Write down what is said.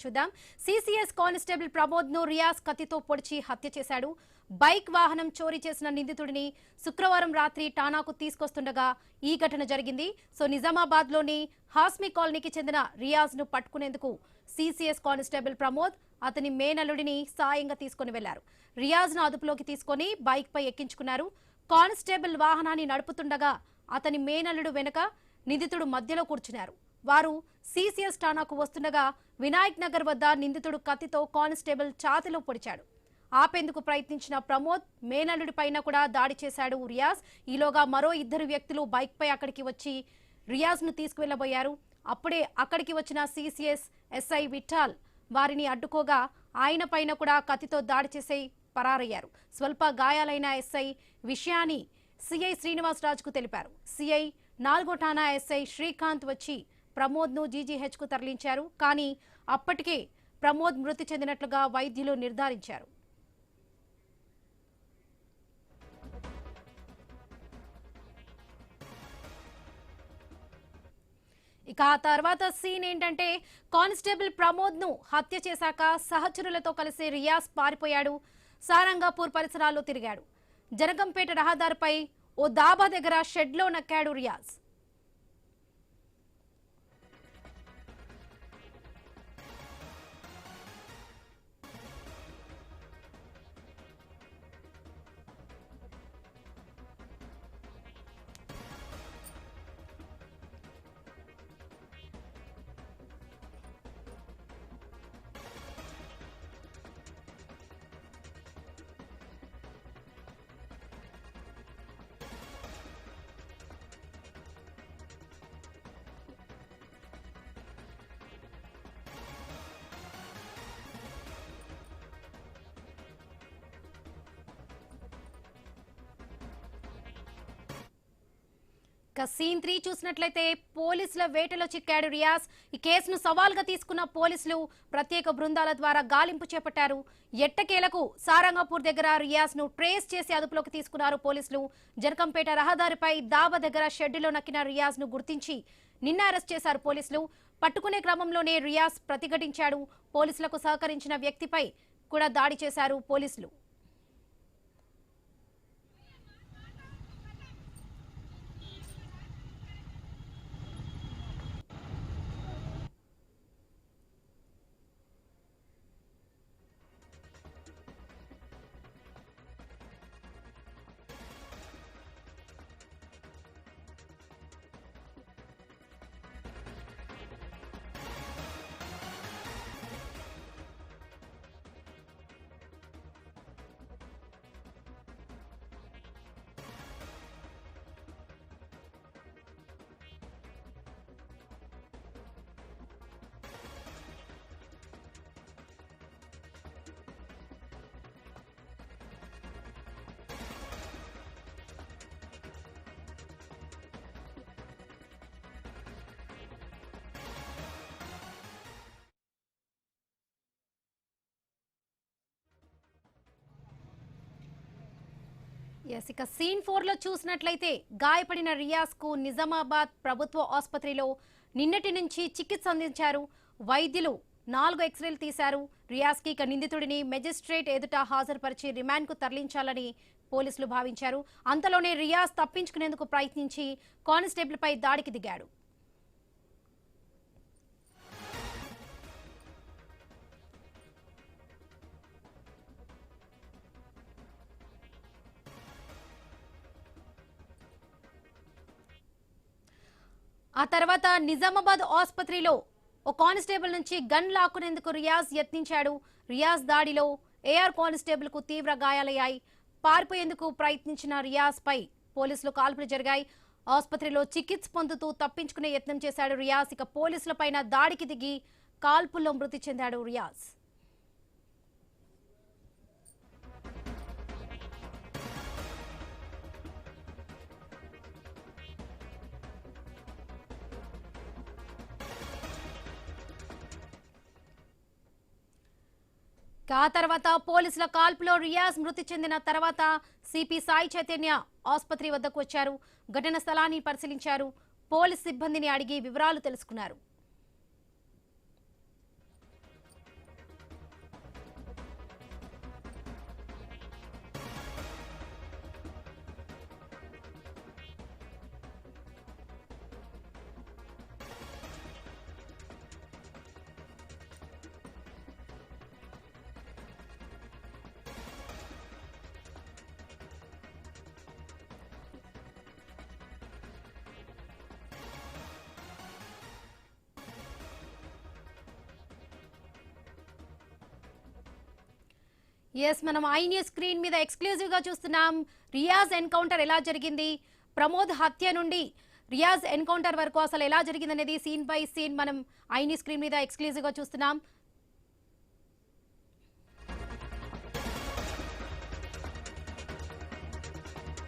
చూద్దాం. CCS constable Pramod ను రియాజ్ కత్తితో పొడిచి హత్య చేశాడు. బైక్ వాహనం చోరీ చేసిన నిందితుడిని శుక్రవారం రాత్రి ఠాణాకు తీసుకొస్తుండగా ఈ ఘటన జరిగింది. నిజామాబాద్ లోని హాస్మి కాలనీకి చెందిన రియాజ్ ను పట్టుకునేందుకు సిసిఎస్ కానిస్టేబుల్ ప్రమోద్ అతని మేనల్లుడిని సాయంగా తీసుకుని వెళ్లారు. రియాజ్ ను అదుపులోకి తీసుకుని బైక్ పై ఎక్కించుకున్నారు. కానిస్టేబుల్ వాహనాన్ని నడుపుతుండగా అతని మేనల్లుడు వెనుక, నిందితుడు మధ్యలో కూర్చున్నారు. వారు సిసిఎస్ ఠాణాకు వస్తుండగా వినాయక్ నగర్ వద్ద నిందితుడు కత్తితో కానిస్టేబుల్ ఛాతీలో పొడిచాడు. ఆపేందుకు ప్రయత్నించిన ప్రమోద్ మేనల్లుడి పైన కూడా దాడి చేశాడు రియాజ్. ఈలోగా మరో ఇద్దరు వ్యక్తులు బైక్ పై అక్కడికి వచ్చి రియాజ్ ను తీసుకువెళ్లబోయారు. అప్పుడే అక్కడికి వచ్చిన సిసిఎస్ ఎస్ఐ విఠాల్ వారిని అడ్డుకోగా ఆయన పైన కూడా కత్తితో దాడి చేసి పరారయ్యారు. స్వల్ప గాయాలైన ఎస్ఐ విషయాన్ని సిఐ శ్రీనివాస్ రాజుకు తెలిపారు. సిఐ 4వ ఠాణా ఎస్ఐ శ్రీకాంత్ వచ్చి ప్రమోద్ ను జీజీహెచ్ కు తరలించారు. కానీ అప్పటికే ప్రమోద్ మృతి చెందినట్లుగా వైద్యులు నిర్ధారించారు. ఇక ఆ తర్వాత సీన్ ఏంటంటే, కానిస్టేబుల్ ప్రమోద్ ను హత్య చేశాక సహచరులతో కలిసి రియాజ్ పారిపోయాడు. సారంగాపూర్ పరిసరాల్లో తిరిగాడు. జనగంపేట రహదారిపై ఓ దాబా దగ్గర షెడ్ లో నక్కాడు రియాజ్. సీన్ 3 చూసినట్లయితే పోలీసుల వేటలో చిక్కాడు రియాజ్. ఈ కేసును సవాల్గా తీసుకున్న పోలీసులు ప్రత్యేక బృందాల ద్వారా గాలింపు చేపట్టారు. ఎట్టకేలకు సారంగాపూర్ దగ్గర రియాజ్ ను ట్రేస్ చేసి అదుపులోకి తీసుకున్నారు పోలీసులు. జనకంపేట రహదారిపై దాబా దగ్గర షెడ్డులో నక్కిన రియాజ్ ను గుర్తించి నిన్న అరెస్ట్ చేశారు పోలీసులు. పట్టుకునే క్రమంలోనే రియాజ్ ప్రతిఘటించాడు. పోలీసులకు సహకరించిన వ్యక్తిపై కూడా దాడి చేశారు పోలీసులు. ఇక సీన్ 4 లో చూసినట్లయితే గాయపడిన రియాజ్ కు నిజామాబాద్ ప్రభుత్వ ఆసుపత్రిలో నిన్నటి నుంచి చికిత్స అందించారు వైద్యులు. 4 ఎక్స్రేలు తీశారు. రియాజ్ కి నిందితుడిని మెజిస్ట్రేట్ ఎదుట హాజరుపరిచి రిమాండ్ కు తరలించాలని పోలీసులు భావించారు. అంతలోనే రియాజ్ తప్పించుకునేందుకు ప్రయత్నించి కానిస్టేబుల్ పై దాడికి దిగాడు. ఆ తర్వాత నిజామాబాద్ ఆసుపత్రిలో ఓ కానిస్టేబుల్ నుంచి గన్ లాక్కునేందుకు రియాజ్ యత్నించాడు. రియాజ్ దాడిలో ఏఆర్ కానిస్టేబుల్ కు తీవ్ర గాయాలయ్యాయి. పారిపోయేందుకు ప్రయత్నించిన రియాజ్ పై పోలీసులు కాల్పులు జరిగాయి. ఆసుపత్రిలో చికిత్స పొందుతూ తప్పించుకునే యత్నం చేశాడు రియాజ్. ఇక పోలీసుల పైన దాడికి దిగి కాల్పుల్లో మృతి చెందాడు రియాజ్. ఆ తర్వాత పోలీసుల కాల్పులో రియాజ్ మృతి చెందిన తర్వాత సిపి సాయి చైతన్య ఆసుపత్రి వద్దకు వచ్చారు. ఘటన స్థలాన్ని పరిశీలించారు. పోలీస్ సిబ్బందిని అడిగి వివరాలు తెలుసుకున్నారు. ఎస్ మనం ఐ న్యూస్ స్క్రీన్ మీద ఎక్స్క్లూజివ్ గా చూస్తున్నాం. రియాజ్ ఎన్కౌంటర్ ఎలా జరిగింది, ప్రమోద్ హత్య నుండి రియాజ్ ఎన్కౌంటర్ వరకు అసలు ఎలా జరిగింది అనేది సీన్ బై సీన్ మనం ఐ న్యూస్ స్క్రీన్ మీద ఎక్స్క్లూజివ్ గా చూస్తున్నాం.